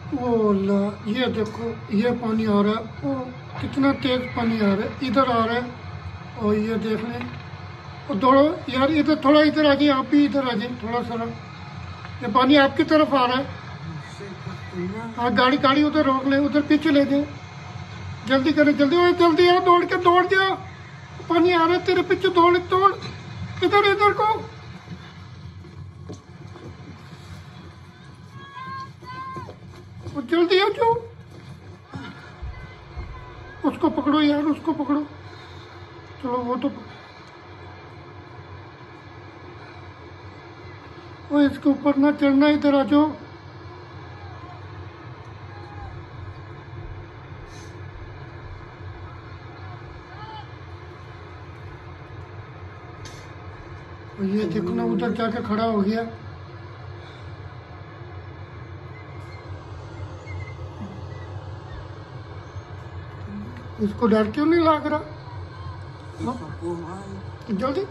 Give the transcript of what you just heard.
ओ अल्लाह, ये देखो ये पानी आ रहा है। ओ कितना तेज पानी आ रहा है, इधर आ रहा है। और ये देख लें। और दौड़ो यार, इधर थोड़ा इधर आ जाइए, आप भी इधर आ जाइए थोड़ा सा। ये पानी आपकी तरफ आ रहा है। हाँ, गाड़ी गाड़ी उधर रोक ले, उधर पीछे ले जाए। जल्दी करें, जल्दी। ओए जल्दी यार, दौड़ के दौड़ जा। पानी आ रहा है तेरे पीछे, दौड़ दौड़। इधर इधर को। जल्दी आ जाओ। उसको पकड़ो यार, उसको पकड़ो। चलो वो तो वो इसके ऊपर ना चढ़ना, इधर आ जाओ। ये देखो ना, उधर जाके खड़ा हो गया। इसको डर क्यों नहीं लग रहा? जल्दी